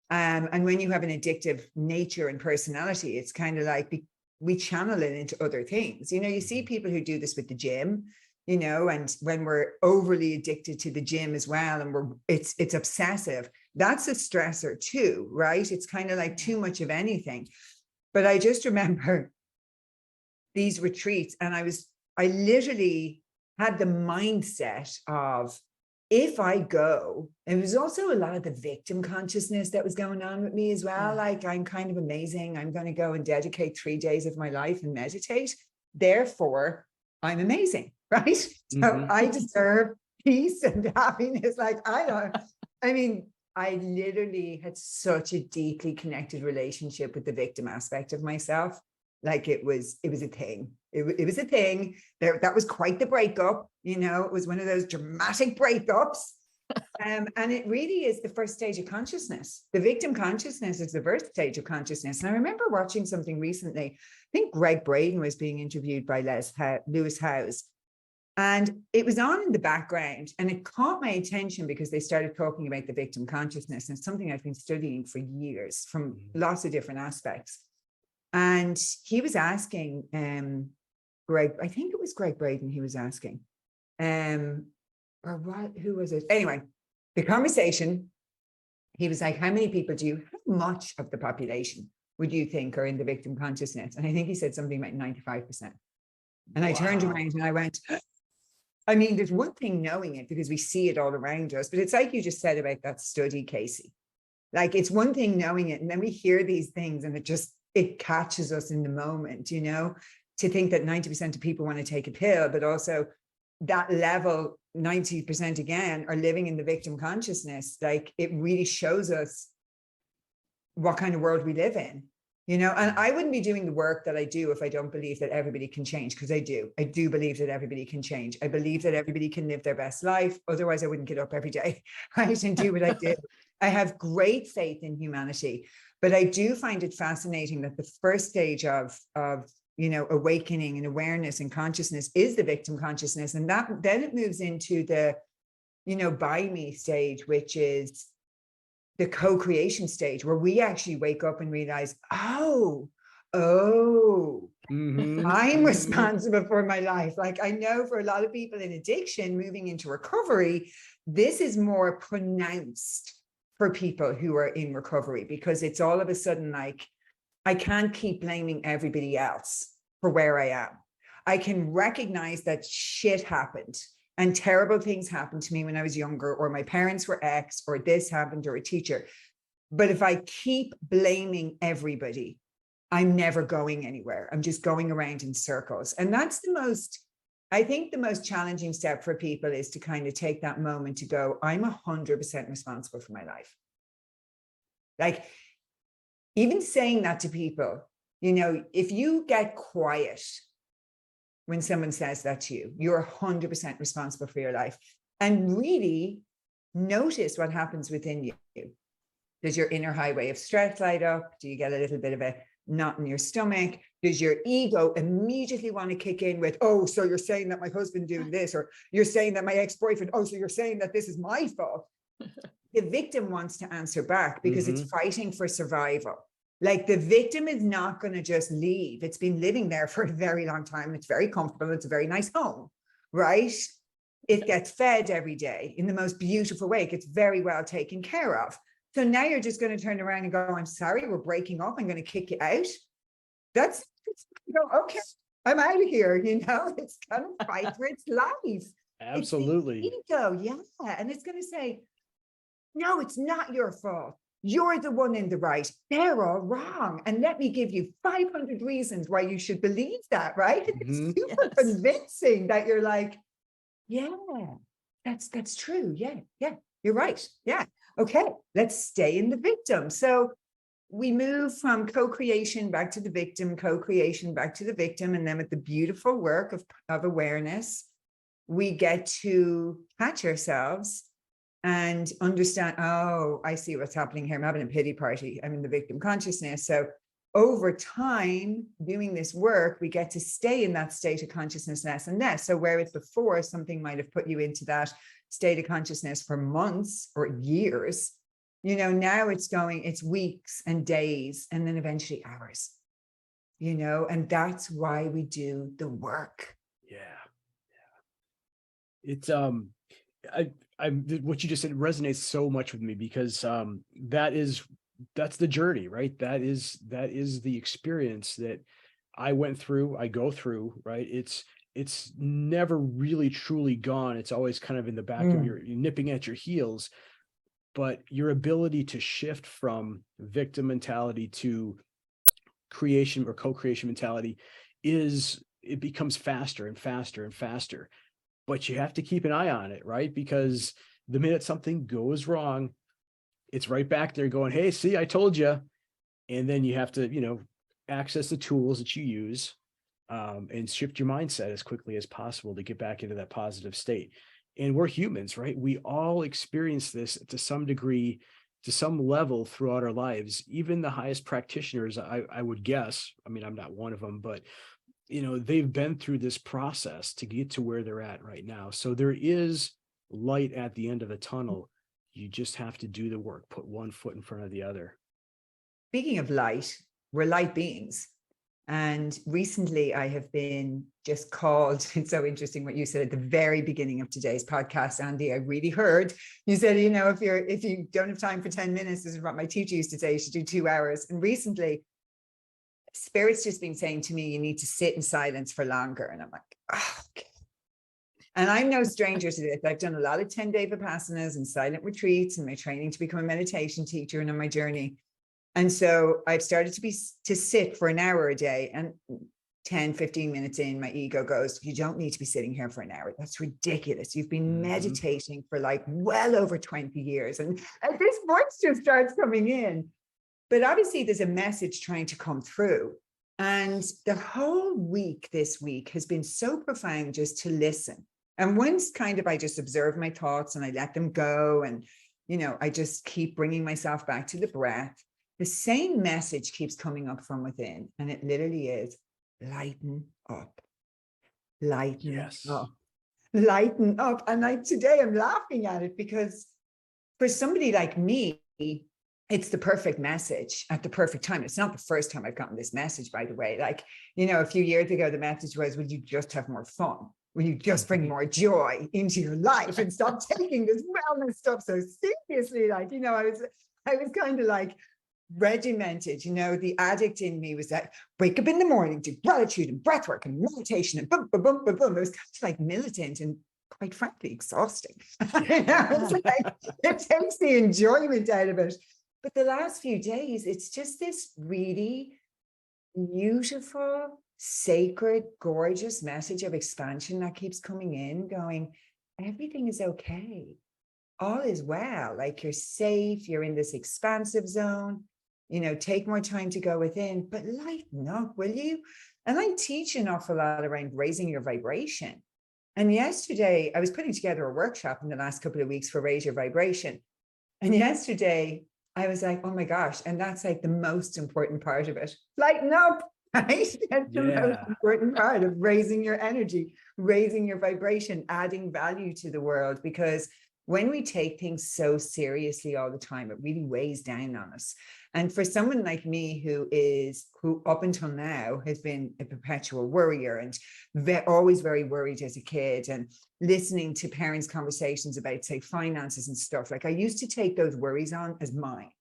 And when you have an addictive nature and personality, it's kind of like we channel it into other things. You see people who do this with the gym, and when we're overly addicted to the gym as well, and it's obsessive, that's a stressor too, right? It's kind of like too much of anything. But I just remember these retreats, and I literally had the mindset of, if I go, it was also a lot of the victim consciousness that was going on with me as well. Like, I'm kind of amazing. I'm going to go and dedicate 3 days of my life and meditate. Therefore, I'm amazing, right? So I deserve peace and happiness. Like, I literally had such a deeply connected relationship with the victim aspect of myself. Like, it was a thing. It was a thing. That was quite the breakup. It was one of those dramatic breakups. And it really is the first stage of consciousness. The victim consciousness is the first stage of consciousness. And I remember watching something recently. I think Greg Braden was being interviewed by Lewis Howes. And it was on in the background, and it caught my attention because they started talking about the victim consciousness. And it's something I've been studying for years from lots of different aspects. And he was asking Greg, I think it was Greg Braden he was asking, or what, who was it? Anyway, the conversation, he was like, how many people how much of the population would you think are in the victim consciousness? And I think he said something like 95%. And I turned Wow. around and I went, I mean, there's one thing knowing it because we see it all around us, but it's like you just said about that study, Casey. Like, it's one thing knowing it, and then we hear these things and it catches us in the moment, you know, to think that 90% of people want to take a pill, but also that level, 90% again, are living in the victim consciousness. Like, it really shows us what kind of world we live in, you know. And I wouldn't be doing the work that I do if I don't believe that everybody can change, because I do believe that everybody can change. I believe that everybody can live their best life. Otherwise I wouldn't get up every day, right, and do what I do. I have great faith in humanity, but I do find it fascinating that the first stage of you know, awakening and awareness and consciousness is the victim consciousness, and that then it moves into the, you know, by me stage, which is the co-creation stage, where we actually wake up and realize, oh, I'm responsible for my life. Like, I know for a lot of people in addiction moving into recovery, this is more pronounced for people who are in recovery, because it's all of a sudden like, I can't keep blaming everybody else for where I am. I can recognize that shit happened and terrible things happened to me when I was younger, or my parents were X, or this happened, or a teacher. But if I keep blaming everybody, I'm never going anywhere. I'm just going around in circles. And that's I think the most challenging step for people is to kind of take that moment to go, I'm 100% responsible for my life. Like, even saying that to people, you know, if you get quiet when someone says that to you, you're 100% responsible for your life. And really notice what happens within you. Does your inner highway of stress light up? Do you get a little bit of a knot in your stomach? Does your ego immediately want to kick in with, oh, so you're saying that my husband doing this, or you're saying that my ex-boyfriend, oh, so you're saying that this is my fault? The victim wants to answer back because it's fighting for survival. Like, the victim is not going to just leave. It's been living there for a very long time. It's very comfortable. It's a very nice home, right? It gets fed every day in the most beautiful way. It gets very well taken care of. So now you're just going to turn around and go, I'm sorry, we're breaking up. I'm going to kick you out. That's, okay, I'm out of here. You know, it's going to fight for its life. Absolutely. It's the ego, yeah. And it's going to say, no, it's not your fault. You're the one in the right. They're all wrong. And let me give you 500 reasons why you should believe that, right? It's super convincing that you're like, yeah, that's true. Yeah, you're right. Yeah. Okay, let's stay in the victim. So we move from co-creation back to the victim, co-creation back to the victim. And then with the beautiful work of awareness, we get to catch ourselves and understand, oh, I see what's happening here. I'm having a pity party. I'm in the victim consciousness. So over time, doing this work, we get to stay in that state of consciousness less and less. So whereas before something might have put you into that state of consciousness for months or years, you know, now it's weeks and days, and then eventually hours, you know, and that's why we do the work. Yeah. It's, what you just said resonates so much with me, because that's the journey, right? That is the experience that I went through, I go through, right? It's never really truly gone. It's always kind of in the back of you're nipping at your heels, but your ability to shift from victim mentality to creation or co-creation mentality it becomes faster and faster and faster. But you have to keep an eye on it, right? Because the minute something goes wrong, it's right back there going, hey, see, I told you. And then you have to, you know, access the tools that you use and shift your mindset as quickly as possible to get back into that positive state. And we're humans, right? We all experience this to some degree, to some level throughout our lives. Even the highest practitioners, I would guess, I mean, I'm not one of them, but you know, they've been through this process to get to where they're at right now. So there is light at the end of the tunnel. You just have to do the work, put one foot in front of the other. Speaking of light, we're light beings. And recently I have been just called, it's so interesting what you said at the very beginning of today's podcast, Andy. I really heard you said, you know, if you don't have time for 10 minutes, this is what my teacher used to say, you should do 2 hours. And recently Spirit's just been saying to me, you need to sit in silence for longer. And I'm like, oh, okay. And I'm no stranger to this. I've done a lot of 10-day Vipassanas and silent retreats and my training to become a meditation teacher and on my journey. And so I've started to sit for an hour a day, and 10, 15 minutes in, my ego goes, you don't need to be sitting here for an hour. That's ridiculous. You've been meditating for like well over 20 years. And this voice just starts coming in. But obviously there's a message trying to come through. And the whole week this week has been so profound just to listen. And once kind of I just observe my thoughts and I let them go. And, you know, I just keep bringing myself back to the breath. The same message keeps coming up from within. And it literally is lighten up, lighten up, lighten up. And like today I'm laughing at it because for somebody like me, it's the perfect message at the perfect time. It's not the first time I've gotten this message, by the way. Like, you know, a few years ago, the message was, will you just have more fun? Will you just bring more joy into your life and stop taking this wellness stuff so seriously? Like, you know, I was kind of like regimented, you know, the addict in me was that wake up in the morning, do gratitude and breath work and meditation and boom, boom, boom, boom, boom. It was kind of like militant and quite frankly, exhausting. You know, it's like, it takes the enjoyment out of it. But the last few days, it's just this really beautiful, sacred, gorgeous message of expansion that keeps coming in, going, everything is okay. All is well. Like you're safe. You're in this expansive zone. You know, take more time to go within, but lighten up, will you? And I teach an awful lot around raising your vibration. And yesterday, I was putting together a workshop in the last couple of weeks for Raise Your Vibration. And yesterday, I was like, oh my gosh. And that's like the most important part of it. Lighten up, right? That's the most important part of raising your energy, raising your vibration, adding value to the world. Because when we take things so seriously all the time, it really weighs down on us. And for someone like me who up until now has been a perpetual worrier and always very worried as a kid, and listening to parents' conversations about, say, finances and stuff, like I used to take those worries on as mine.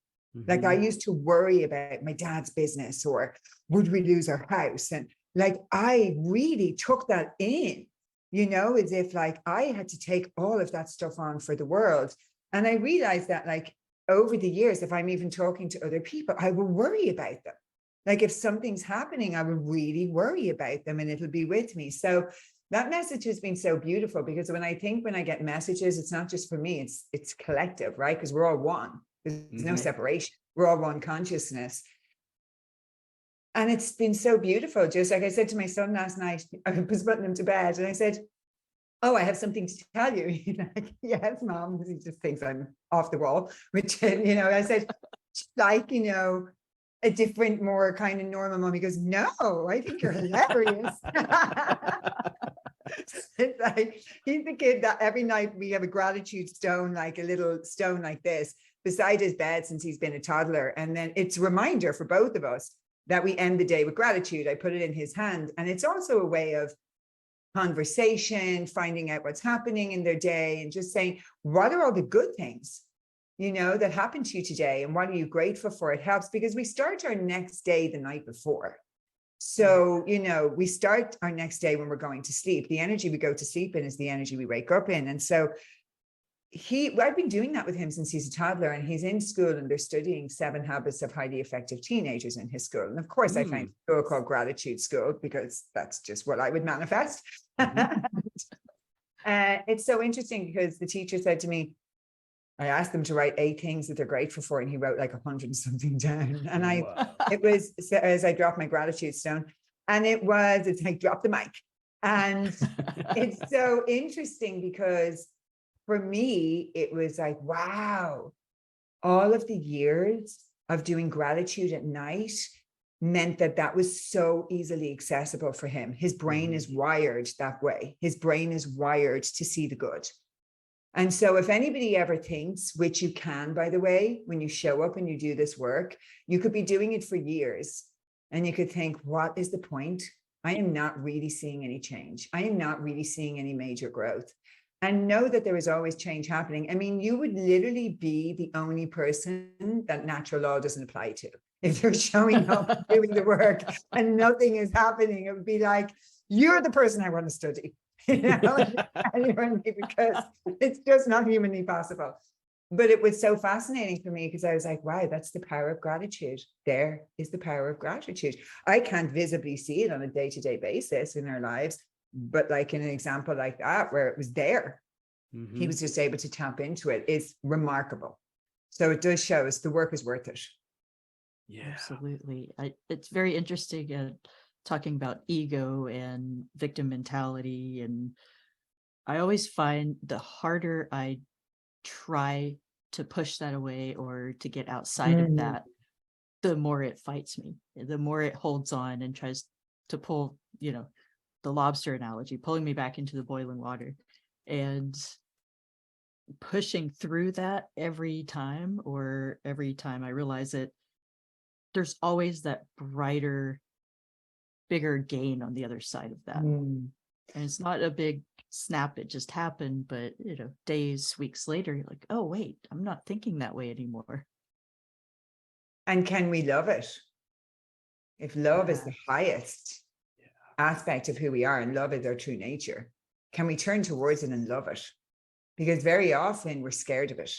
Like I used to worry about my dad's business or would we lose our house? And like I really took that in, you know, as if like I had to take all of that stuff on for the world. And I realized that like over the years, if I'm even talking to other people, I will worry about them. Like if something's happening, I will really worry about them and it'll be with me. So that message has been so beautiful because when I get messages, it's not just for me, it's collective, right? Because we're all one. There's no separation. We're all one consciousness. And it's been so beautiful. Just like I said to my son last night, I was putting him to bed and I said, oh, I have something to tell you. He's like, yes, mom. He just thinks I'm off the wall, which, you know, I said, like, you know, a different, more kind of normal mom. He goes, no, I think you're hilarious. It's like, he's the kid that every night we have a gratitude stone, like a little stone like this beside his bed since he's been a toddler. And then it's a reminder for both of us that we end the day with gratitude. I put it in his hand. And it's also a way of conversation, finding out what's happening in their day and just saying, what are all the good things, you know, that happened to you today? And what are you grateful for? It helps because we start our next day the night before. So, you know, we start our next day when we're going to sleep. The energy we go to sleep in is the energy we wake up in. And so I've been doing that with him since he's a toddler, and he's in school and they're studying 7 habits of highly effective teenagers in his school. And of course I found a school called Gratitude School because that's just what I would manifest. It's so interesting because the teacher said to me, I asked them to write 8 things that they're grateful for, and he wrote like 100 and something down. And it was as I dropped my gratitude stone, and it's like drop the mic. And it's so interesting because for me, it was like, wow, all of the years of doing gratitude at night meant that was so easily accessible for him. His brain is wired that way. His brain is wired to see the good. And so if anybody ever thinks, which you can, by the way, when you show up and you do this work, you could be doing it for years and you could think, what is the point? I am not really seeing any change. I am not really seeing any major growth. And know that there is always change happening. I mean, you would literally be the only person that natural law doesn't apply to. If they're showing up, doing the work, and nothing is happening, it would be like, you're the person I want to study, because it's just not humanly possible. But it was so fascinating for me because I was like, wow, that's the power of gratitude. There is the power of gratitude. I can't visibly see it on a day-to-day basis in our lives, but like in an example like that, where it was there, he was just able to tap into it, is remarkable. So it does show us the work is worth it. Yeah. Absolutely. It's very interesting talking about ego and victim mentality. And I always find the harder I try to push that away or to get outside of that, the more it fights me, the more it holds on and tries to pull, the lobster analogy, pulling me back into the boiling water. And pushing through that every time I realize it, there's always that brighter, bigger gain on the other side of that. And it's not a big snap, it just happened, but days, weeks later, you're like, oh wait, I'm not thinking that way anymore. And can we love it? If love is the highest aspect of who we are, and love is our true nature, can we turn towards it and love it? Because very often we're scared of it.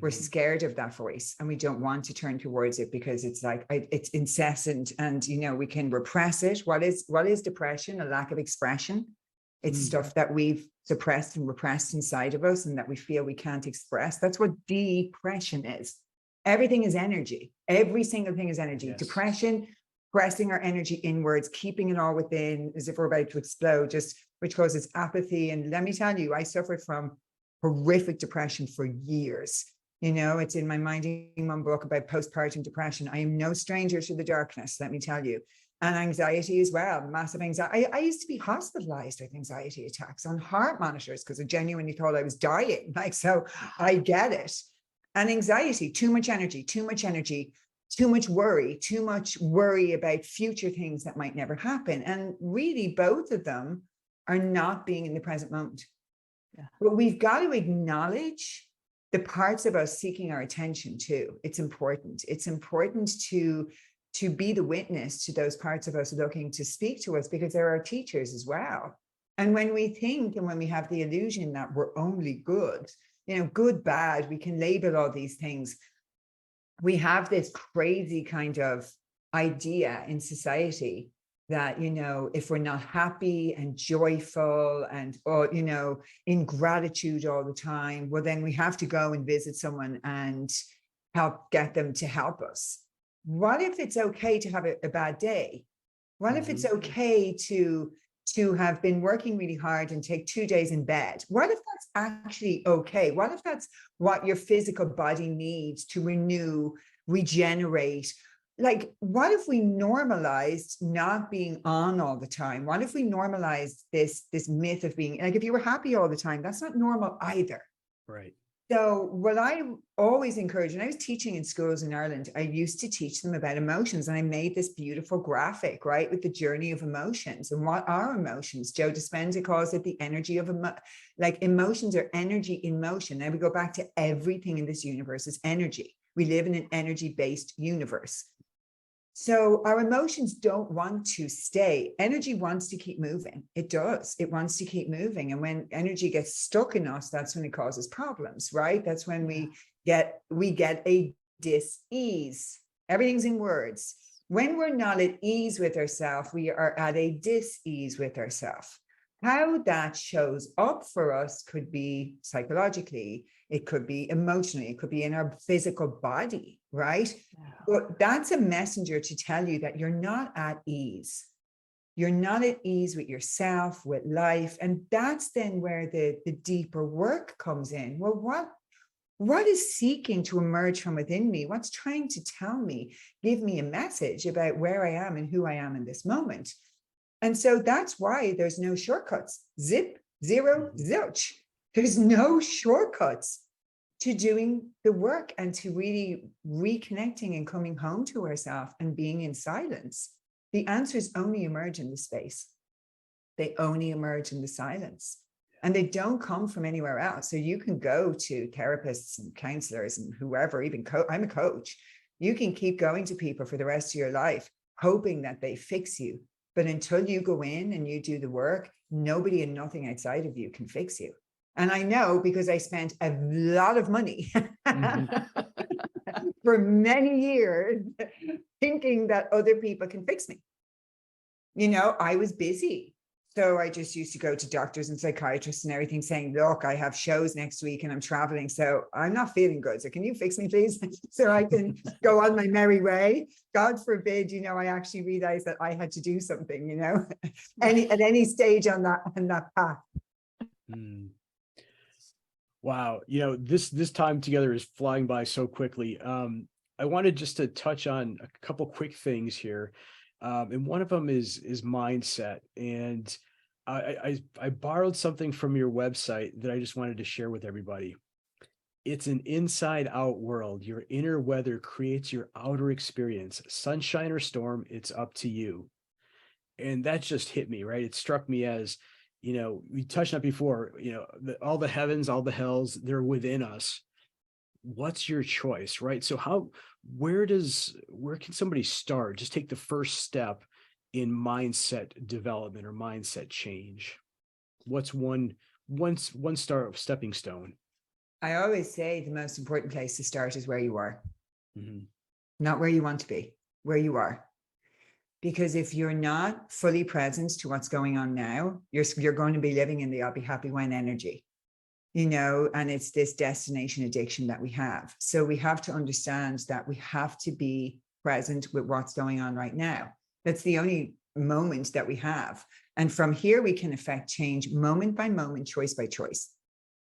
We're scared of that voice, and we don't want to turn towards it because it's like, it's incessant, and we can repress it. What is depression? A lack of expression. It's stuff that we've suppressed and repressed inside of us and that we feel we can't express. That's what depression is. Everything is energy. Every single thing is energy. Yes. Depression, pressing our energy inwards, keeping it all within as if we're about to explode, which causes apathy. And let me tell you, I suffered from horrific depression for years. It's in my Minding Mum book about postpartum depression. I am no stranger to the darkness, let me tell you. And anxiety as well, massive anxiety. I used to be hospitalized with anxiety attacks on heart monitors because I genuinely thought I was dying. So I get it. And anxiety, too much energy, too much worry about future things that might never happen. And really, both of them are not being in the present moment. Yeah. But we've got to acknowledge the parts of us seeking our attention too. It's important. It's important to be the witness to those parts of us looking to speak to us, because they're our teachers as well. And when we think and when we have the illusion that we're only good, good, bad, we can label all these things. We have this crazy kind of idea in society that, if we're not happy and joyful and, in gratitude all the time, well, then we have to go and visit someone and help get them to help us. What if it's okay to have a bad day? What if it's okay to have been working really hard and take 2 days in bed? What if that's actually okay? What if that's what your physical body needs to renew, regenerate? Like, what if we normalized not being on all the time? What if we normalized this myth of being, like, if you were happy all the time, that's not normal either. Right. So what I always encourage, and I was teaching in schools in Ireland, I used to teach them about emotions, and I made this beautiful graphic, right, with the journey of emotions. And what are emotions? Joe Dispenza calls it the energy of emotions are energy in motion. Now we go back to everything in this universe is energy. We live in an energy-based universe. So our emotions don't want to stay. Energy wants to keep moving. It does. It wants to keep moving. And when energy gets stuck in us, that's when it causes problems, right? That's when we get a dis-ease. Everything's in words. When we're not at ease with ourselves, we are at a dis-ease with ourselves. How that shows up for us could be psychologically, it could be emotionally, it could be in our physical body, right? Yeah. But that's a messenger to tell you that you're not at ease. You're not at ease with yourself, with life. And that's then where the deeper work comes in. Well, what is seeking to emerge from within me? What's trying to tell me, give me a message about where I am and who I am in this moment? And so that's why there's no shortcuts. Zip, zero, zilch. There's no shortcuts to doing the work and to really reconnecting and coming home to ourselves and being in silence. The answers only emerge in the space. They only emerge in the silence. And they don't come from anywhere else. So you can go to therapists and counselors and whoever, even I'm a coach. You can keep going to people for the rest of your life, hoping that they fix you. But until you go in and you do the work, nobody and nothing outside of you can fix you. And I know because I spent a lot of money for many years thinking that other people can fix me. You know, I was busy. So I just used to go to doctors and psychiatrists and everything saying, look, I have shows next week and I'm traveling, so I'm not feeling good. So can you fix me, please? So I can go on my merry way. God forbid, you know, I actually realized that I had to do something, you know, at any stage on that path. Mm. Wow. You know, this time together is flying by so quickly. I wanted just to touch on a couple quick things here. And one of them is mindset. And I borrowed something from your website that I just wanted to share with everybody. It's an inside out world. Your inner weather creates your outer experience. Sunshine or storm, it's up to you. And that just hit me, right? It struck me as, you know, we touched on it before, you know, all the heavens, all the hells, they're within us. What's your choice, right? So where can somebody start? Just take the first step in mindset development or mindset change. What's one stepping stone? I always say the most important place to start is where you are, Mm-hmm. not where you want to be, where you are. Because if you're not fully present to what's going on now, you're going to be living in the I'll be happy when energy, you know, and it's this destination addiction that we have. So we have to understand that we have to be present with what's going on right now. That's the only moment that we have. And from here, we can affect change moment by moment, choice by choice,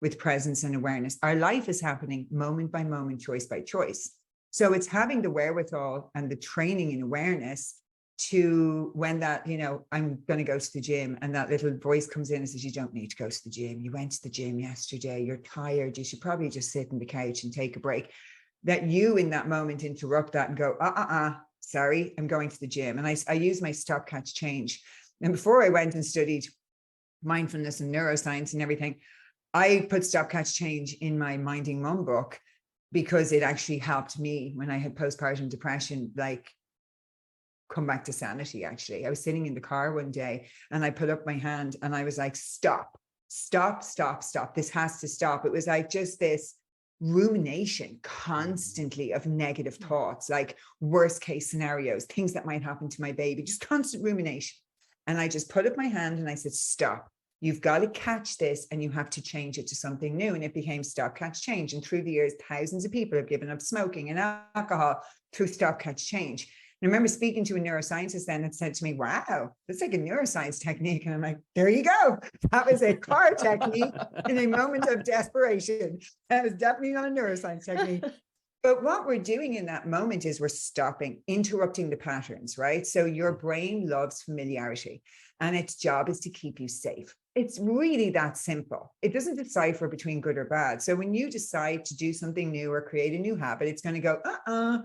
with presence and awareness. Our life is happening moment by moment, choice by choice. So it's having the wherewithal and the training in awareness to when that, you know, I'm going to go to the gym and that little voice comes in and says, you don't need to go to the gym. You went to the gym yesterday. You're tired. You should probably just sit on the couch and take a break. That you in that moment interrupt that and go, sorry, I'm going to the gym. And I use my stop, catch, change. And before I went and studied mindfulness and neuroscience and everything, I put stop, catch, change in my Minding Mum book because it actually helped me when I had postpartum depression, like come back to sanity. Actually, I was sitting in the car one day and I put up my hand and I was like, stop. This has to stop. It was like just this rumination constantly of negative thoughts, like worst case scenarios, things that might happen to my baby, just constant rumination. And I just put up my hand and I said, stop. You've got to catch this and you have to change it to something new. And it became stop, catch, change. And through the years, thousands of people have given up smoking and alcohol through stop, catch, change. And I remember speaking to a neuroscientist then that said to me, wow, that's like a neuroscience technique. And I'm like, there you go. That was a car technique in a moment of desperation. That was definitely not a neuroscience technique. But what we're doing in that moment is we're stopping, interrupting the patterns, right? So your brain loves familiarity and its job is to keep you safe. It's really that simple. It doesn't decipher between good or bad. So when you decide to do something new or create a new habit, it's going to go,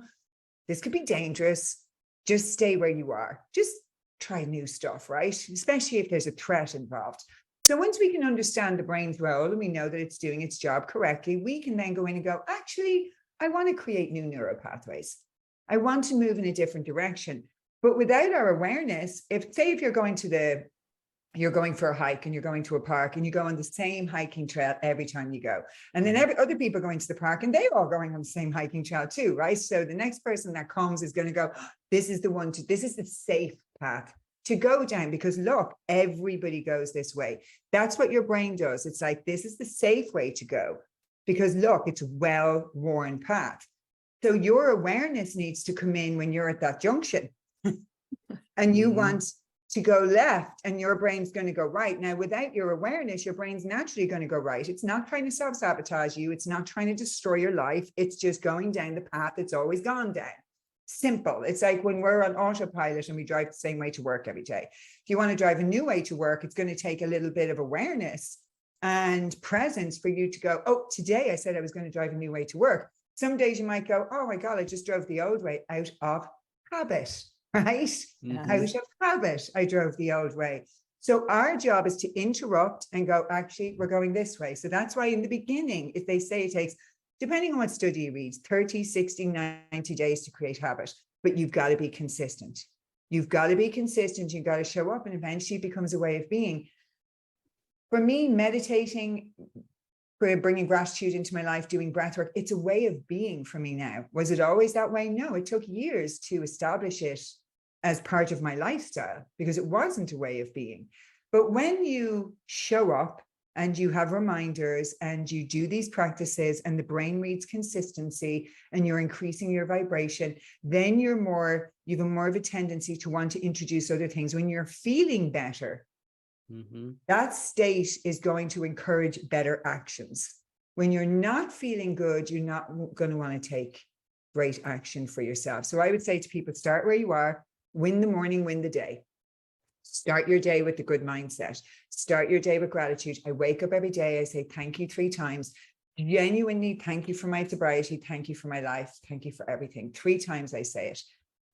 this could be dangerous. Just stay where you are. Just try new stuff, right? Especially if there's a threat involved. So once we can understand the brain's role and we know that it's doing its job correctly, we can then go in and go, actually, I want to create new neural pathways. I want to move in a different direction. But without our awareness, if you're going for a hike and you're going to a park and you go on the same hiking trail every time you go. And then other people going to the park and they're all going on the same hiking trail too, right? So the next person that comes is going to go, this is the safe path to go down because look, everybody goes this way. That's what your brain does. It's like, this is the safe way to go because look, it's a well-worn path. So your awareness needs to come in when you're at that junction and you want to go left and your brain's going to go right. Now, without your awareness, your brain's naturally going to go right. It's not trying to self-sabotage you. It's not trying to destroy your life. It's just going down the path it's always gone down. Simple. It's like when we're on autopilot and we drive the same way to work every day. If you want to drive a new way to work, it's going to take a little bit of awareness and presence for you to go, oh, today I said I was going to drive a new way to work. Some days you might go, oh my God, I just drove the old way out of habit. Right? Mm-hmm. Out of habit, I drove the old way. So our job is to interrupt and go, actually, we're going this way. So that's why in the beginning, if they say it takes depending on what study you read, 30, 60, 90 days to create habit, but you've got to be consistent. You've got to be consistent. You've got to show up, and eventually it becomes a way of being. For me, meditating, for bringing gratitude into my life, doing breath work, it's a way of being for me now. Was it always that way? No, it took years to establish it as part of my lifestyle because it wasn't a way of being. But when you show up and you have reminders and you do these practices and the brain reads consistency and you're increasing your vibration, then you have more of a tendency to want to introduce other things. When you're feeling better, that state is going to encourage better actions. When you're not feeling good, you're not going to want to take great action for yourself. So I would say to people, start where you are, win the morning, win the day. Start your day with a good mindset. Start your day with gratitude. I wake up every day. I say thank you 3 times. Genuinely, thank you for my sobriety. Thank you for my life. Thank you for everything. 3 times I say it.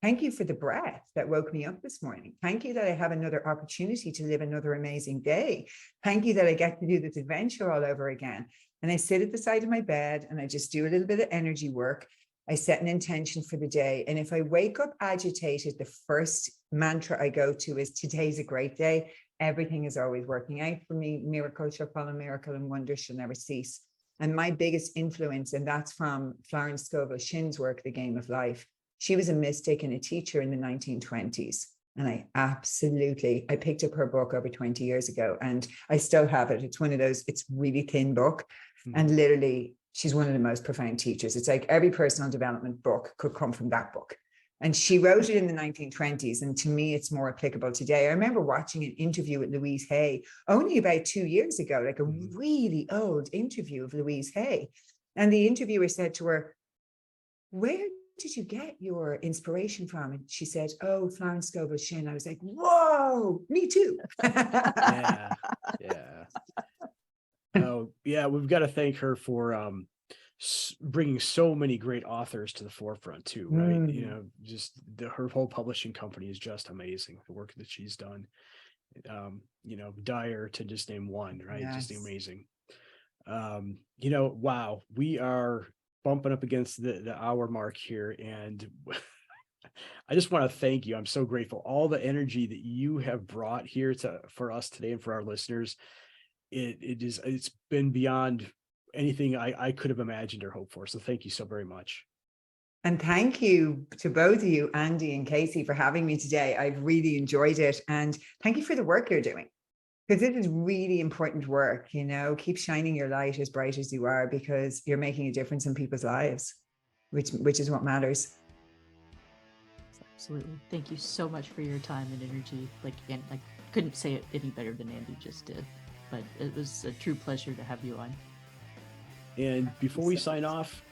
Thank you for the breath that woke me up this morning. Thank you that I have another opportunity to live another amazing day. Thank you that I get to do this adventure all over again. And I sit at the side of my bed and I just do a little bit of energy work. I set an intention for the day. And if I wake up agitated, the first mantra I go to is, today's a great day. Everything is always working out for me. Miracle shall follow miracle and wonder shall never cease. And my biggest influence, and that's from Florence Scovel Shinn's work, The Game of Life. She was a mystic and a teacher in the 1920s. And I picked up her book over 20 years ago and I still have it. It's one of those, it's really thin book. And literally, she's one of the most profound teachers. It's like every personal development book could come from that book. And she wrote it in the 1920s. And to me, it's more applicable today. I remember watching an interview with Louise Hay only about 2 years ago, like a really old interview of Louise Hay. And the interviewer said to her, where did you get your inspiration from? And she said, oh, Florence Scovel Shinn. I was like, whoa, me too. Yeah. Oh, yeah. We've got to thank her for bringing so many great authors to the forefront too, right? You know, just her whole publishing company is just amazing. The work that she's done, you know, Dyer to just name one, right? Yes. Just amazing. You know, wow, we are bumping up against the hour mark here, and I just want to thank you. I'm so grateful. All the energy that you have brought here for us today and for our listeners, it's been beyond anything I could have imagined or hoped for. So thank you so very much. And thank you to both of you, Andy and Casey, for having me today. I've really enjoyed it. And thank you for the work you're doing, because it is really important work. You know, keep shining your light as bright as you are, because you're making a difference in people's lives, which is what matters. Absolutely. Thank you so much for your time and energy. And I couldn't say it any better than Andy just did, but it was a true pleasure to have you on. And before we sign off,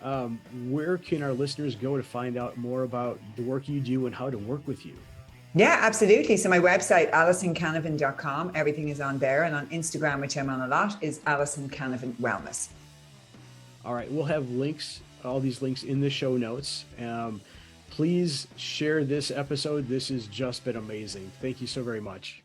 where can our listeners go to find out more about the work you do and how to work with you? Yeah, absolutely. So my website, AlisonCanavan.com, everything is on there. And on Instagram, which I'm on a lot, is Alison Canavan Wellness. All right. We'll have links, all these links in the show notes. Please share this episode. This has just been amazing. Thank you so very much.